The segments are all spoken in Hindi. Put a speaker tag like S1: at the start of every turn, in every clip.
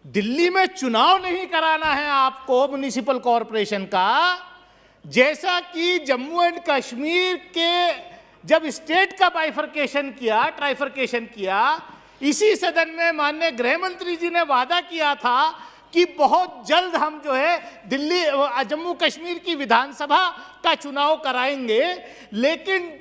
S1: दिल्ली में चुनाव नहीं कराना है आपको म्युनिसिपल कॉरपोरेशन का, जैसा कि जम्मू एंड कश्मीर के जब स्टेट का बाइफरकेशन किया, ट्राइफरकेशन किया, इसी सदन में माननीय गृह मंत्री जी ने वादा किया था कि बहुत जल्द हम जो है दिल्ली जम्मू कश्मीर की विधानसभा का चुनाव कराएंगे, लेकिन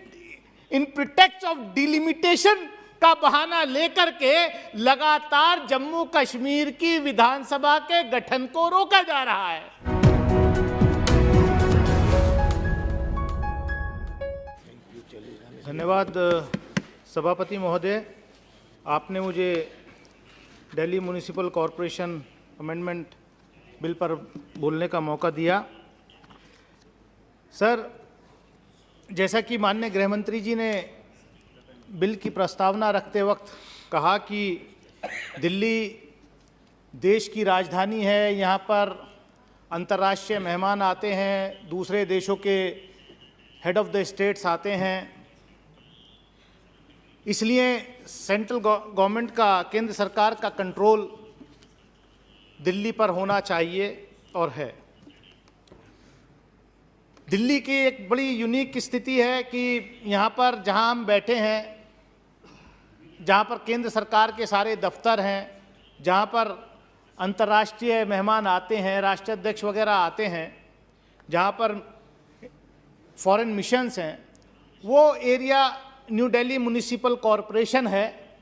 S1: इन प्रिटेक्स्ट ऑफ डिलिमिटेशन का बहाना लेकर के लगातार जम्मू कश्मीर की विधानसभा के गठन को रोका जा रहा है। धन्यवाद सभापति महोदय, आपने मुझे Delhi municipal corporation amendment bill पर बोलने का मौका दिया। सर, जैसा कि माननीय गृह मंत्री जी ने बिल की प्रस्तावना रखते वक्त कहा कि दिल्ली देश की राजधानी है, यहाँ पर अंतर्राष्ट्रीय मेहमान आते हैं, दूसरे देशों के हेड ऑफ द स्टेट्स आते हैं, इसलिए सेंट्रल गवर्नमेंट का, केंद्र सरकार का कंट्रोल दिल्ली पर होना चाहिए और है। दिल्ली की एक बड़ी यूनिक स्थिति है कि यहाँ पर जहाँ हम बैठे हैं, जहाँ पर केंद्र सरकार के सारे दफ्तर हैं, जहाँ पर अंतर्राष्ट्रीय मेहमान आते हैं, राष्ट्राध्यक्ष वगैरह आते हैं, जहाँ पर फॉरेन मिशंस हैं, वो area new Delhi municipal corporation है,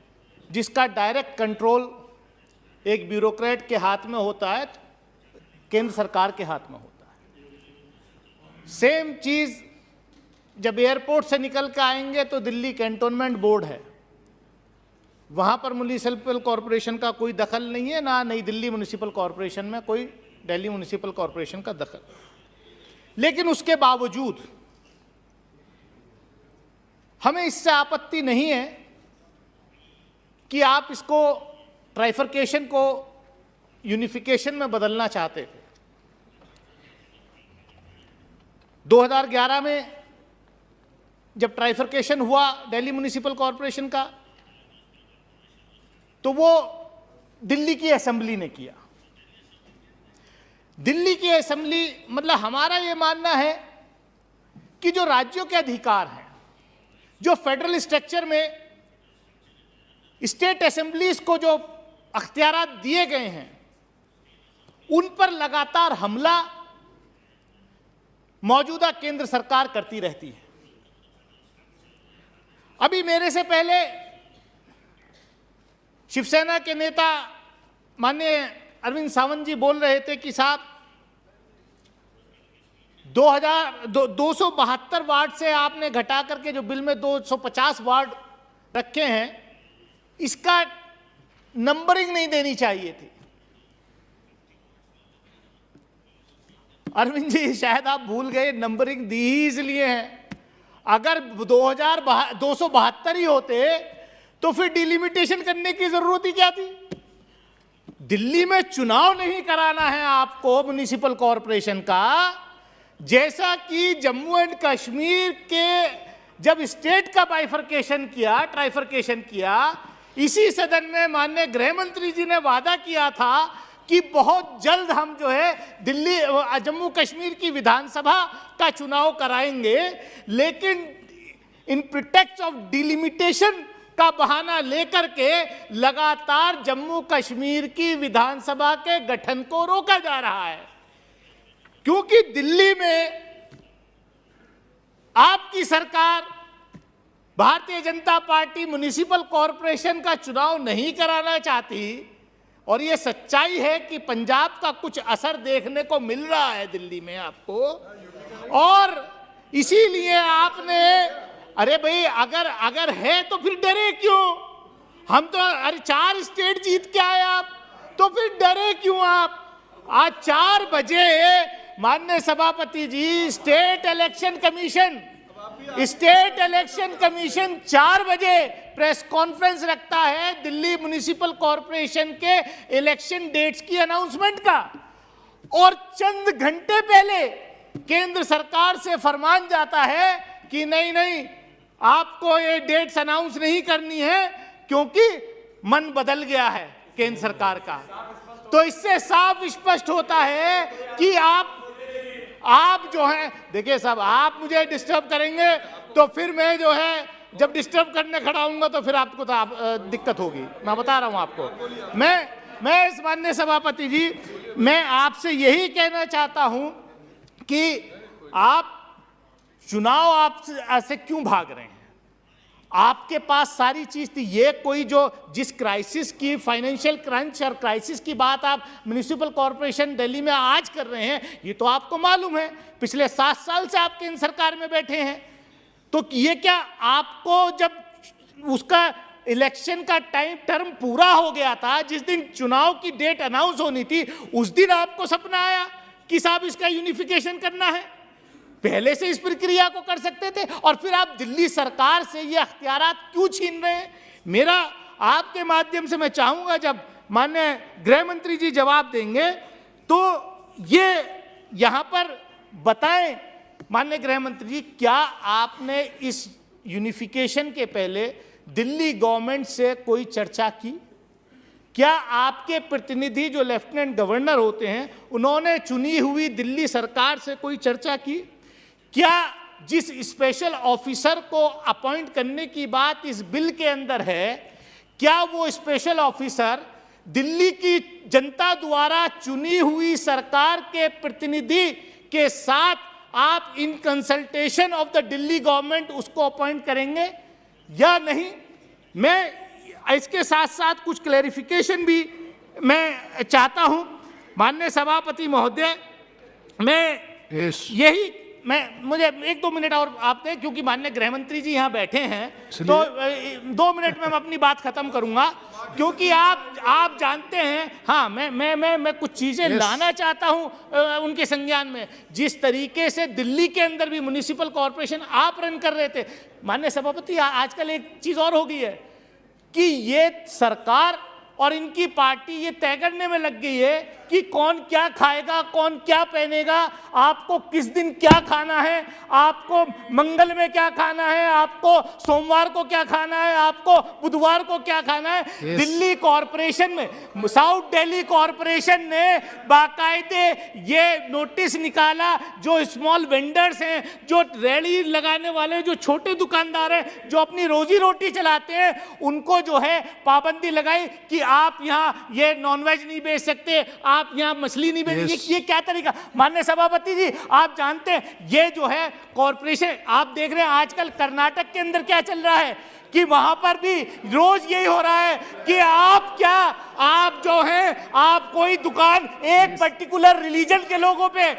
S1: जिसका डायरेक्ट कंट्रोल एक ब्यूरोक्रेट के हाथ में होता है, केंद्र सरकार के हाथ में होता है। सेम चीज़ जब एयरपोर्ट से निकल के आएंगे तो दिल्ली कैंटोनमेंट बोर्ड है, वहाँ पर म्युनिसिपल कॉरपोरेशन का कोई दखल नहीं है, ना नई दिल्ली म्युनिसिपल कॉरपोरेशन में कोई दिल्ली म्युनिसिपल कॉरपोरेशन का दखल। लेकिन उसके बावजूद हमें इससे आपत्ति नहीं है कि आप इसको ट्राइफरकेशन को यूनिफिकेशन में बदलना चाहते थे। 2011 में जब ट्राइफरकेशन हुआ दिल्ली म्युनिसिपल कॉरपोरेशन का, तो वो दिल्ली की असेंबली ने किया। दिल्ली की असेंबली, मतलब हमारा ये मानना है कि जो राज्यों के अधिकार हैं, जो फेडरल स्ट्रक्चर में स्टेट असेंबलीज को जो अख्तियारात दिए गए हैं, उन पर लगातार हमला मौजूदा केंद्र सरकार करती रहती है। अभी मेरे से पहले शिवसेना के नेता माननीय अरविंद सावंत जी बोल रहे थे कि साहब 272 वार्ड से आपने घटा करके जो बिल में 250 वार्ड रखे हैं, इसका नंबरिंग नहीं देनी चाहिए थी। अरविंद जी, शायद आप भूल गए, नंबरिंग दी ही इसलिए है। अगर 272 ही होते तो फिर डिलिमिटेशन करने की जरूरत ही क्या थी। दिल्ली में चुनाव नहीं कराना है आपको म्युनिसिपल कॉरपोरेशन का, जैसा कि जम्मू एंड कश्मीर के जब स्टेट का बाइफरकेशन किया, ट्राइफरकेशन किया, इसी सदन में माननीय गृह मंत्री जी ने वादा किया था कि बहुत जल्द हम जो है दिल्ली जम्मू कश्मीर की विधानसभा का चुनाव कराएंगे, लेकिन इन प्रिटेक्स्ट ऑफ डिलिमिटेशन का बहाना लेकर के लगातार जम्मू कश्मीर की विधानसभा के गठन को रोका जा रहा है। क्योंकि दिल्ली में आपकी सरकार, Bharatiya Janata party municipal corporation का चुनाव नहीं कराना चाहती, और ये सच्चाई है कि पंजाब का कुछ असर देखने को मिल रहा है दिल्ली में आपको, और इसीलिए आपने, अरे भाई अगर है तो फिर डरे क्यों? हम तो अरे 4 स्टेट जीत के आए आप, तो फिर डरे क्यों आप? आज 4 बजे माननीय सभापति जी, स्टेट इलेक्शन कमीशन 4 बजे प्रेस कॉन्फ्रेंस रखता है दिल्ली म्युनिसिपल कॉरपोरेशन के इलेक्शन डेट्स की अनाउंसमेंट का, और चंद घंटे पहले केंद्र सरकार से फरमान जाता है कि नहीं, आपको ये डेट्स अनाउंस नहीं करनी है क्योंकि मन बदल गया है केंद्र सरकार का। तो इससे साफ स्पष्ट होता है कि आप जो है, देखिए साहब, आप मुझे डिस्टर्ब करेंगे तो फिर मैं जो है जब डिस्टर्ब करने खड़ा हूंगा तो फिर आपको दिक्कत होगी, मैं बता रहा हूं आपको। मैं इस माननीय सभापति जी, मैं आपसे यही कहना चाहता हूं कि आप चुनाव आपसे क्यों भाग रहे हैं? आपके पास सारी चीज थी। ये कोई जो जिस क्राइसिस की, फाइनेंशियल क्रंच और क्राइसिस की बात आप म्युनिसिपल कॉर्पोरेशन दिल्ली में आज कर रहे हैं, ये तो आपको मालूम है, पिछले 7 साल से आप केंद्र सरकार में बैठे हैं। तो ये क्या आपको जब उसका इलेक्शन का टर्म पूरा हो गया था, जिस दिन चुनाव की डेट अनाउंस होनी थी, उस दिन आपको सपना आया कि साहब इसका यूनिफिकेशन करना है? पहले से इस प्रक्रिया को कर सकते थे, और फिर आप दिल्ली सरकार से ये अख्तियारात क्यों छीन रहे हैं? मेरा आपके माध्यम से मैं चाहूंगा, जब माननीय गृह मंत्री जी जवाब देंगे तो ये यहां पर बताएं, माननीय गृह मंत्री जी, क्या आपने इस यूनिफिकेशन के पहले दिल्ली गवर्नमेंट से कोई चर्चा की? क्या आपके प्रतिनिधि जो लेफ्टिनेंट गवर्नर होते हैं, उन्होंने चुनी हुई दिल्ली सरकार से कोई चर्चा की? क्या जिस स्पेशल ऑफिसर को अपॉइंट करने की बात इस बिल के अंदर है, क्या वो स्पेशल ऑफिसर दिल्ली की जनता द्वारा चुनी हुई सरकार के प्रतिनिधि के साथ आप in consultation of the Delhi government उसको अपॉइंट करेंगे या नहीं? मैं इसके साथ साथ कुछ क्लैरिफिकेशन भी मैं चाहता हूं माननीय सभापति महोदय। मुझे 1-2 मिनट और आप दें, क्योंकि माननीय गृह मंत्री जी यहाँ बैठे हैं, तो 2 मिनट में मैं अपनी बात खत्म करूंगा, क्योंकि आप जानते हैं, हाँ, मैं कुछ चीजें लाना चाहता हूं उनके संज्ञान में। जिस तरीके से दिल्ली के अंदर भी म्युनिसिपल कॉर्पोरेशन आप रन कर रहे थे, माननीय सभापति, आजकल एक चीज और हो गई है कि ये सरकार और इनकी पार्टी ये तय करने में लग गई है कि कौन क्या खाएगा, कौन क्या पहनेगा, आपको किस दिन क्या खाना है, आपको मंगल में क्या खाना है, आपको सोमवार को क्या खाना है, आपको बुधवार को क्या खाना है। दिल्ली कॉरपोरेशन में, साउथ दिल्ली कॉरपोरेशन ने बाकायदे ये नोटिस निकाला, जो स्मॉल वेंडर्स हैं, जो रेहड़ी लगाने वाले, जो छोटे दुकानदार हैं, जो अपनी रोजी रोटी चलाते हैं, उनको जो है पाबंदी लगाई कि आप यहाँ ये नॉनवेज नहीं बेच सकते, आप यहाँ मछली नहीं बेचेंगे। ये क्या तरीका? माननीय सभापति जी, आप जानते हैं ये जो है कॉर्पोरेशन, आप देख रहे हैं आजकल कर्नाटक के अंदर क्या चल रहा है कि वहां पर भी रोज यही हो रहा है कि आप जो है, आप कोई दुकान, एक पर्टिकुलर रिलीजन के लोगों पे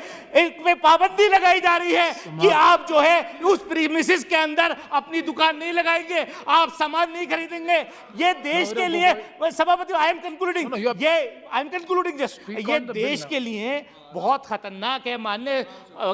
S1: पाबंदी लगाई जा रही है कि आप जो है उस प्रीमिसेस के अंदर अपनी दुकान नहीं लगाएंगे, आप सामान नहीं खरीदेंगे। ये देश के लिए, सभापति, आई एम कंक्लूडिंग जस्ट, ये देश के लिए बहुत खतरनाक है। माननीय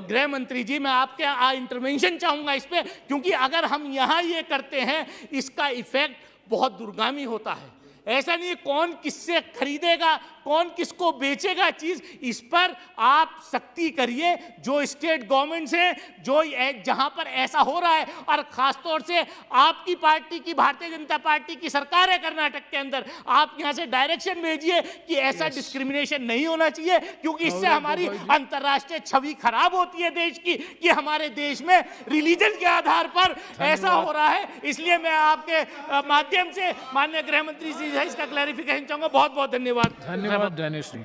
S1: गृह मंत्री जी, मैं आपके इंटरवेंशन चाहूंगा इस पे, क्योंकि अगर हम यहाँ ये करते हैं, इसका इफेक्ट बहुत दूरगामी होता है। ऐसा नहीं है कौन किससे खरीदेगा, कौन किसको बेचेगा चीज, इस पर आप सख्ती करिए। जो स्टेट गवर्नमेंट से जो जहां पर ऐसा हो रहा है, और खासतौर से आपकी पार्टी की, भारतीय जनता पार्टी की सरकार है कर्नाटक के अंदर, आप यहां से डायरेक्शन भेजिए कि ऐसा डिस्क्रिमिनेशन नहीं होना चाहिए, क्योंकि इससे हमारी अंतर्राष्ट्रीय छवि खराब होती है देश की, कि हमारे देश में रिलीजन के आधार पर ऐसा हो रहा है। इसलिए मैं आपके माध्यम से माननीय गृह मंत्री जी इसका क्लैरिफिकेशन चाहूंगा। बहुत बहुत धन्यवाद।
S2: धन्यवाद डैनिश जी।